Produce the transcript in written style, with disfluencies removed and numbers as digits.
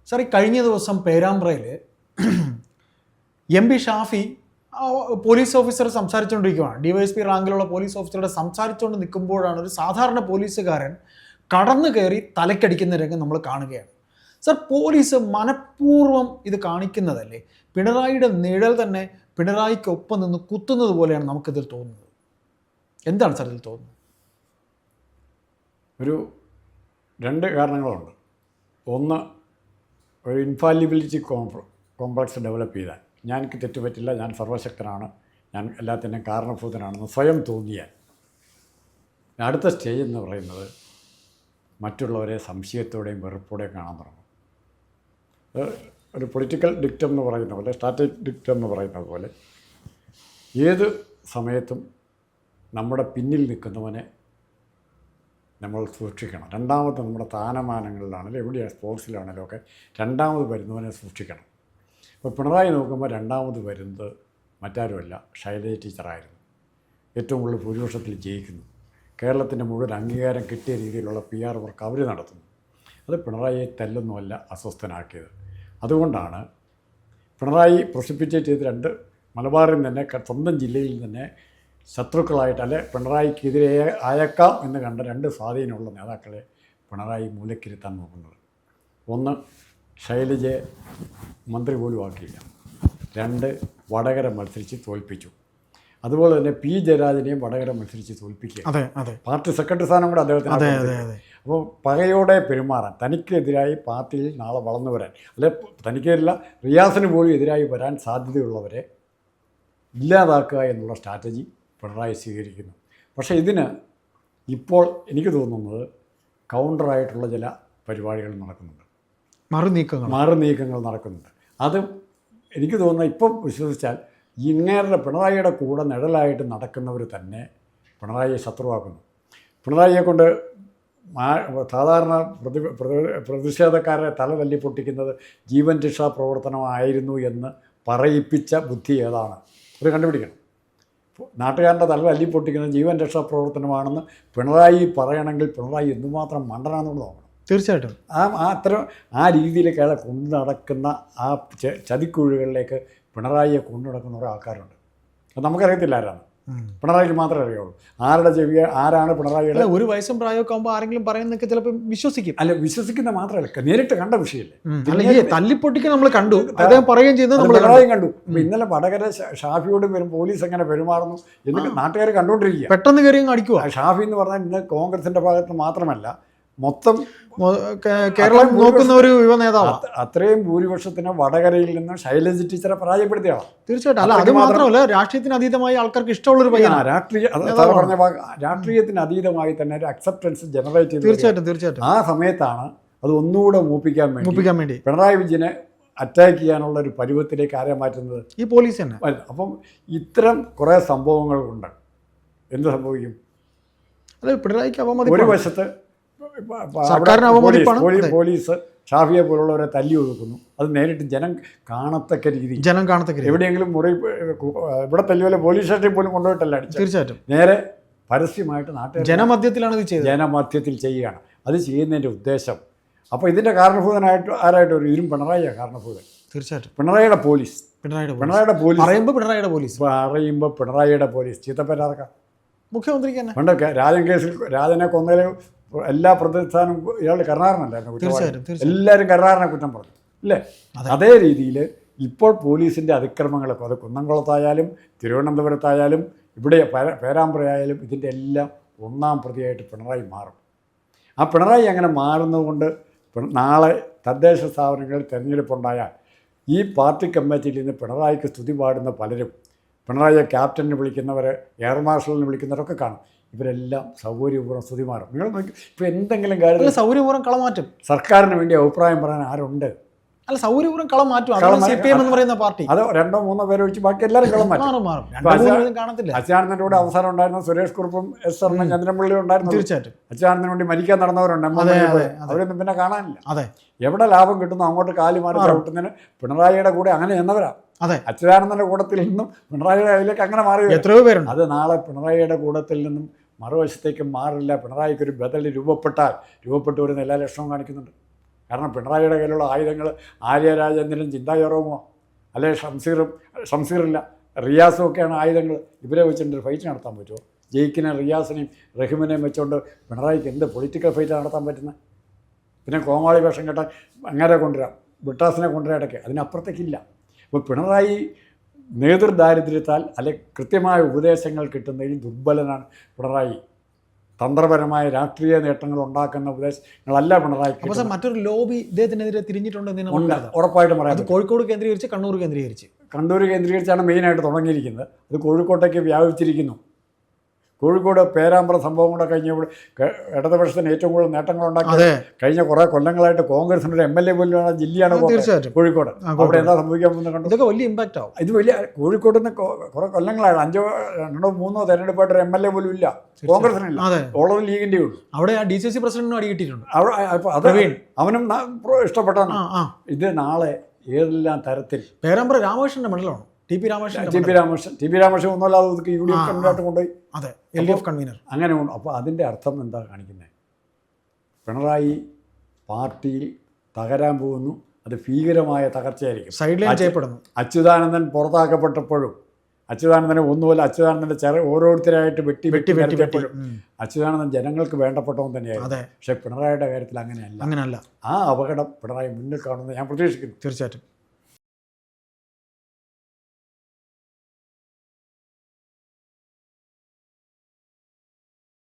Sir, ഈ കഴിഞ്ഞ ദിവസം പേരാമ്പ്രയിൽ MP ഷാഫി പോലീസ് ഓഫീസർ സംസാരിച്ചുകൊണ്ടിരിക്കുകയാണ്. DYSP റാങ്കിലുള്ള പോലീസ് ഓഫീസറുടെ സംസാരിച്ചുകൊണ്ട് നിൽക്കുമ്പോഴാണ് ഒരു സാധാരണ പോലീസുകാരൻ കടന്നു കയറി തലക്കടിക്കുന്ന രംഗം നമ്മൾ കാണുകയാണ്. സാർ, പോലീസ് മനഃപൂർവ്വം ഇത് കാണിക്കുന്നതല്ലേ? പിണറായിയുടെ നിഴൽ തന്നെ പിണറായിക്കൊപ്പം നിന്ന് കുത്തുന്നത് പോലെയാണ് നമുക്കിതിൽ തോന്നുന്നത്. എന്താണ് സാർ ഇതിൽ തോന്നുന്നത്? രണ്ട് കാരണങ്ങളുണ്ട്. ഒന്ന്, ഒരു ഇൻഫാലിബിലിറ്റി കോംപ്ലക്സ് ഡെവലപ്പ് ചെയ്താൽ എനിക്ക് തെറ്റുപറ്റില്ല, ഞാൻ സർവശക്തനാണ്, ഞാൻ എല്ലാത്തിനും കാരണഭൂതനാണെന്ന് സ്വയം തോന്നിയാൽ അടുത്ത സ്റ്റേജ് എന്ന് പറയുന്നത് മറ്റുള്ളവരെ സംശയത്തോടെയും വെറുപ്പോടെയും കാണാൻ തുടങ്ങും. ഒരു പൊളിറ്റിക്കൽ ഡിക്റ്റം എന്ന് പറയുന്ന പോലെ, സ്ട്രാറ്റജിക് ഡിക്റ്റം എന്ന് പറയുന്നത് പോലെ ഏത് സമയത്തും നമ്മുടെ പിന്നിൽ നിൽക്കുന്നവനെ നമ്മൾ സൂക്ഷിക്കണം. രണ്ടാമത് നമ്മുടെ സ്ഥാനമാനങ്ങളിലാണെങ്കിലും എവിടെയാണ്, സ്പോർട്സിലാണെങ്കിലും ഒക്കെ രണ്ടാമത് വരുന്നവനെ സൂക്ഷിക്കണം. ഇപ്പോൾ പിണറായി നോക്കുമ്പോൾ രണ്ടാമത് വരുന്നത് മറ്റാരുമല്ല, ശൈലജ ടീച്ചറായിരുന്നു. ഏറ്റവും കൂടുതൽ ഭൂരിപക്ഷത്തിൽ ജയിക്കുന്നു. കേരളത്തിൻ്റെ മുഴുവൻ അംഗീകാരം കിട്ടിയ രീതിയിലുള്ള PR വർക്ക് അവർ നടത്തുന്നു. അത് പിണറായിയെ തല്ലൊന്നുമല്ല അസ്വസ്ഥനാക്കിയത്. അതുകൊണ്ടാണ് പിണറായി പ്രസിപ്പിറ്റേറ്റ് ചെയ്ത് രണ്ട് മലബാറിൽ തന്നെ സ്വന്തം ജില്ലയിൽ തന്നെ ശത്രുക്കളായിട്ട്, അല്ലെ പിണറായിക്കെതിരെ അയക്കാം എന്ന് കണ്ട രണ്ട് സ്വാധീനമുള്ള നേതാക്കളെ പിണറായി മൂലക്കിരുത്താൻ നോക്കുന്നത്. ഒന്ന്, ശൈലജയെ മന്ത്രി പോലും ആക്കിയില്ല. രണ്ട്, വടകര മത്സരിച്ച് തോൽപ്പിച്ചു. അതുപോലെ തന്നെ P ജയരാജനെയും വടകര മത്സരിച്ച് തോൽപ്പിക്കുക. പാർട്ടി സെക്രട്ടറി സ്ഥാനം കൂടെ അദ്ദേഹത്തിന്. അപ്പോൾ പകയോടെ പെരുമാറാൻ, തനിക്കെതിരായി പാർട്ടിയിൽ നാളെ വളർന്നു വരാൻ, അല്ലെ തനിക്കെതിരല്ല റിയാസിന് പോലും എതിരായി വരാൻ സാധ്യതയുള്ളവരെ ഇല്ലാതാക്കുക എന്നുള്ള സ്ട്രാറ്റജി പിണറായി സ്വീകരിക്കുന്നു. പക്ഷേ ഇതിന് ഇപ്പോൾ എനിക്ക് തോന്നുന്നത് കൗണ്ടറായിട്ടുള്ള ചില പരിപാടികൾ നടക്കുന്നുണ്ട്, മറുനീക്കങ്ങൾ നടക്കുന്നുണ്ട്. അത് എനിക്ക് തോന്നുന്നത് ഇപ്പം വിശ്വസിച്ചാൽ ഇങ്ങേരുടെ പിണറായിയുടെ കൂടെ നിഴലായിട്ട് നടക്കുന്നവർ തന്നെ പിണറായിയെ ശത്രുവാക്കുന്നു. പിണറായിയെ കൊണ്ട് സാധാരണ പ്രതിഷേധക്കാരെ തല തല്ലി പൊട്ടിക്കുന്നത് ജീവൻ രക്ഷാ പ്രവർത്തനമായിരുന്നു എന്ന് പറയിപ്പിച്ച ബുദ്ധി ഏതാണ്? അത് കണ്ടുപിടിക്കണം. നാട്ടുകാരൻ്റെ തല തല്ലി പൊട്ടിക്കുന്നത് ജീവൻ രക്ഷാ പ്രവർത്തനമാണെന്ന് പിണറായി പറയണമെങ്കിൽ പിണറായി എന്തുമാത്രം മണ്ടനാണെന്ന് നോക്കണം. തീർച്ചയായിട്ടും അത്തരം രീതിയിലേക്ക് അയാളെ കൊണ്ടു നടക്കുന്ന ആ ചതിക്കുഴികളിലേക്ക് പിണറായിയെ കൊണ്ടു നടക്കുന്ന കുറേ ആൾക്കാരുണ്ട്. അത് നമുക്കറിയത്തില്ല ആരാണ്. പിണറായിക്ക് മാത്രമേ അറിയുള്ളൂ ആരാണ് പിണറായിയുടെ. ഒരു വയസ്സും പ്രായമൊക്കെ ആകുമ്പോൾ ആരെങ്കിലും പറയുന്നൊക്കെ ചിലപ്പോൾ വിശ്വസിക്കും. അല്ല, വിശ്വസിക്കുന്ന മാത്രമല്ല, നേരിട്ട് കണ്ട വിഷയമല്ലേ. തല്ലിപ്പൊട്ടിക്ക് നമ്മൾ കണ്ടു, അദ്ദേഹം പറയുകയും ചെയ്തത് പിണറായി കണ്ടു. ഇന്നലെ വടകര ഷാഫിയോട് പോലീസ് എങ്ങനെ പെരുമാറുന്നു എന്ന് നാട്ടുകാർ കണ്ടുകൊണ്ടിരിക്കുക. പെട്ടെന്ന് കയറി അടിക്കുക. ഷാഫി എന്ന് പറഞ്ഞാൽ ഇന്ന് കോൺഗ്രസിന്റെ ഭാഗത്ത് മാത്രമല്ല, മൊത്തം കേരളം നോക്കുന്ന ഒരു യുവ നേതാവ്. അത്രയും ഭൂരിപക്ഷത്തിന് വടകരയിൽ നിന്ന് ശൈലജ ടീച്ചറെ പരാജയപ്പെടുത്തിയാണ്. തീർച്ചയായിട്ടും. അല്ല, അത് മാത്രമല്ല, രാഷ്ട്രീയത്തിന് അതീതമായി ആൾക്കാർക്ക് ഇഷ്ടമുള്ളൊരു പയ്യനാണ്. രാഷ്ട്രീയത്തിന് അതീതമായി തന്നെ ഒരു അക്സെപ്റ്റൻസ് ജനറേറ്റ് ചെയ്ത് തീർച്ചയായിട്ടും ആ സമയത്താണ് അത് ഒന്നുകൂടെ മൂപ്പിക്കാൻ വേണ്ടി പിണറായി വിജയനെ അറ്റാക്ക് ചെയ്യാനുള്ള ഒരു പരുവത്തിലേക്ക് ആരെ മാറ്റുന്നത്? ഈ പോലീസ് തന്നെ. അപ്പം ഇത്തരം കുറേ സംഭവങ്ങളുണ്ട്. എന്ത് സംഭവിക്കും? അതെ, പിണറായിക്ക് ഒരു വശത്ത് പോലീസ് ഷാഫിയെ പോലുള്ളവരെ തല്ലി ഒതുക്കുന്നു. അത് നേരിട്ട് ജനം കാണത്തക്ക രീതി എവിടെയെങ്കിലും ഇവിടെ തല്ലിയോലെ പോലീസ് സ്റ്റേഷനിൽ പോലും കൊണ്ടുപോയിട്ടല്ല അടിച്ചത്. തീർച്ചയായിട്ടും നേരെ പരസ്യമായിട്ട് നാട്ടുകാർ ജനമധ്യത്തിലാണ് ഇത് ചെയ്തത്. ജനമധ്യത്തിൽ ചെയ്യുകയാണ്. അത് ചെയ്യുന്നതിൻ്റെ ഉദ്ദേശം. അപ്പോൾ ഇതിൻ്റെ കാരണഭൂതനായിട്ട് ആരായിട്ട് വരും? ഇതിനും പിണറായിയാണ് കാരണഭൂതൻ. തീർച്ചയായിട്ടും പിണറായിയുടെ പോലീസ് പറയുമ്പോൾ പിണറായിയുടെ പോലീസ് ചീത്തപ്പേരാർക്കാം. മുഖ്യമന്ത്രിക്ക് തന്നെ പണ്ടൊക്കെ രാജനെ കൊന്നതിൽ എല്ലാ പ്രതിസ്ഥാനം ഇയാളുടെ കരുണാകരനല്ലായിരുന്നു. എല്ലാവരും കരുണാകരനെ കുറ്റം പറഞ്ഞു അല്ലേ? അതേ രീതിയിൽ ഇപ്പോൾ പോലീസിൻ്റെ അതിക്രമങ്ങളൊക്കെ, അത് കുന്നംകുളത്തായാലും തിരുവനന്തപുരത്തായാലും ഇവിടെ പേരാമ്പ്രയായാലും ഇതിൻ്റെ എല്ലാം ഒന്നാം പ്രതിയായിട്ട് പിണറായി മാറും. ആ പിണറായി അങ്ങനെ മാറുന്നതുകൊണ്ട് നാളെ തദ്ദേശ സ്ഥാപനങ്ങളിൽ തിരഞ്ഞെടുപ്പുണ്ടായാൽ ഈ പാർട്ടി കമ്മിറ്റിയിൽ നിന്ന് പിണറായിക്ക് സ്തുതി പാടുന്ന പലരും, പിണറായിയെ ക്യാപ്റ്റനെ വിളിക്കുന്നവർ, എയർ മാർഷലിനെ വിളിക്കുന്നവരൊക്കെ കാണും. ഇവരെല്ലാം സൗകര്യപൂർവ്വം സ്തുതി മാറും. നിങ്ങൾ നോക്കി, ഇപ്പോൾ എന്തെങ്കിലും കാര്യം സൗകര്യപൂർവ്വം കളം മാറ്റും. സർക്കാരിന് വേണ്ടി അഭിപ്രായം പറയാൻ ആരുണ്ട്? അല്ല, സൗകര്യപൂർവ്വം കളം മാറ്റും. എന്ന് പറയുന്ന പാർട്ടി അതോ 2-3 പേരെ വെച്ച് ബാക്കി എല്ലാവരും കളം മാറ്റും. അച്യുതാനന്ദൻ്റെ കൂടെ അവസാനം ഉണ്ടായിരുന്ന സുരേഷ് കുറുപ്പും S. ചന്ദ്രൻപിള്ളയും ഉണ്ടായിരുന്നു. തീർച്ചയായും അച്യുതാനന്ദന് വേണ്ടി മരിക്കാൻ നടന്നവരുണ്ട്. അവരൊന്നും പിന്നെ കാണാനില്ല. എവിടെ ലാഭം കിട്ടുന്നു അങ്ങോട്ട് കാലി മാറി ചവിട്ടുന്നതിന് പിണറായിയുടെ കൂടെ അങ്ങനെ എന്നവരാണ്. അച്യുതാനന്ദൻ്റെ കൂടത്തിൽ നിന്നും പിണറായിയുടെ കയ്യിലേക്ക് അങ്ങനെ മാറി എത്രയോ പേരുണ്ട്. അത് നാളെ പിണറായിയുടെ കൂടത്തിൽ നിന്നും മറുവശത്തേക്ക് മാറില്ല. പിണറായിക്കൊരു ബദൽ രൂപപ്പെട്ട് വരുന്ന എല്ലാ ലക്ഷണവും കാണിക്കുന്നുണ്ട്. കാരണം പിണറായിയുടെ കയ്യിലുള്ള ആയുധങ്ങൾ ആര്യ രാജേന്ദ്രനും ചിന്താ ജെറോമോ അല്ലെ ഷംസീറില്ല റിയാസും ഒക്കെയാണ് ആയുധങ്ങൾ. ഇവരെ വെച്ചിട്ട് ഫൈറ്റ് നടത്താൻ പറ്റുമോ? ജയിക്കിനെ റിയാസിനെയും റഹീമിനെയും വെച്ചുകൊണ്ട് പിണറായിക്ക് എന്ത് പൊളിറ്റിക്കൽ ഫൈറ്റ് നടത്താൻ പറ്റുന്നത്? പിന്നെ കോമാളി വേഷം കെട്ടാൻ അങ്ങനെ കൊണ്ടുവരാം, ബ്രിട്ടാസിനെ കൊണ്ടുവരാൻ ഇടയ്ക്ക്, അതിനപ്പുറത്തേക്കില്ല. അപ്പോൾ പിണറായി നേതൃദാരിദ്ര്യത്താൽ അല്ലെ കൃത്യമായ ഉപദേശങ്ങൾ കിട്ടുന്നതിൽ ദുർബലനാണ് പിണറായി. തന്ത്രപരമായ രാഷ്ട്രീയ നേട്ടങ്ങൾ ഉണ്ടാക്കുന്ന ഉപദേശങ്ങളല്ല പിണറായി. അപ്പോൾ സാർ മറ്റൊരു ലോബി ഇദ്ദേഹത്തിനെതിരെ തിരിഞ്ഞിട്ടുണ്ടെന്ന് ഉണ്ട്, ഉറപ്പായിട്ടും പറയാം. അത് കോഴിക്കോട് കേന്ദ്രീകരിച്ച് കണ്ണൂർ കേന്ദ്രീകരിച്ച് കണ്ണൂർ കേന്ദ്രീകരിച്ചാണ് മെയിനായിട്ട് തുടങ്ങിയിരിക്കുന്നത്. അത് കോഴിക്കോട്ടേക്ക് വ്യാപിച്ചിരിക്കുന്നു. കോഴിക്കോട് പേരാമ്പ്ര സംഭവം കൂടെ കഴിഞ്ഞപ്പോൾ ഇടതുപക്ഷത്തിന് ഏറ്റവും കൂടുതൽ നേട്ടങ്ങളുണ്ടാക്കി കഴിഞ്ഞ കുറേ കൊല്ലങ്ങളായിട്ട് കോൺഗ്രസിൻ്റെ ഒരു MLA പോലും ജില്ലയാണ് കോഴിക്കോട്. അവിടെ എന്താ സംഭവിക്കാൻ പോകുന്നത് കണ്ടു. ഇതൊക്കെ വലിയ ഇമ്പാക്റ്റ് ആവും. ഇത് വലിയ കോഴിക്കോട് നിന്ന് കുറേ കൊല്ലങ്ങളാണ്, 5-3 തെരഞ്ഞെടുപ്പായിട്ട് ഒരു MLA പോലും ഇല്ല കോൺഗ്രസിനില്ല, ഉള്ളത് ലീഗിൻ്റെ ഉള്ളൂ. അവിടെ ആ DCC പ്രസിഡന്റിനും അടി കിട്ടിയിട്ടുണ്ട്. അത് അവനും ഇഷ്ടപ്പെട്ടാണ്. ഇത് നാളെ ഏതെല്ലാം തരത്തിൽ പേരാമ്പ്ര രാമകൃഷ്ണന്റെ മണ്ഡലമാണ്. ടി പി രാമകൃഷ്ണൻ ഒന്നുമല്ലാതെ UDF കൺവീനറായിട്ട് കൊണ്ടുപോയി. അതെ, LDF കൺവീനർ അങ്ങനെ ഉണ്ട്. അപ്പോൾ അതിൻ്റെ അർത്ഥം എന്താ കാണിക്കുന്നത്? പിണറായി പാർട്ടിയിൽ തകരാൻ പോകുന്നു. അത് ഭീകരമായ തകർച്ചയായിരിക്കും. സൈഡ് ലൈൻ ചെയ്യപ്പെടുന്നു. അച്യുതാനന്ദൻ പുറത്താക്കപ്പെട്ടപ്പോഴും അച്യുതാനന്ദനെ ഒന്നുമല്ല, അച്യുതാനന്ദൻ്റെ ഓരോരുത്തരായിട്ട് വെട്ടി അച്യുതാനന്ദൻ ജനങ്ങൾക്ക് വേണ്ടപ്പെട്ടവൻ തന്നെയായിരുന്നു. പക്ഷേ പിണറായിയുടെ കാര്യത്തിൽ അങ്ങനെയല്ല. ആ അപകടം പിണറായി മുന്നിൽ കാണുമെന്ന് ഞാൻ പ്രതീക്ഷിക്കുന്നു. തീർച്ചയായിട്ടും.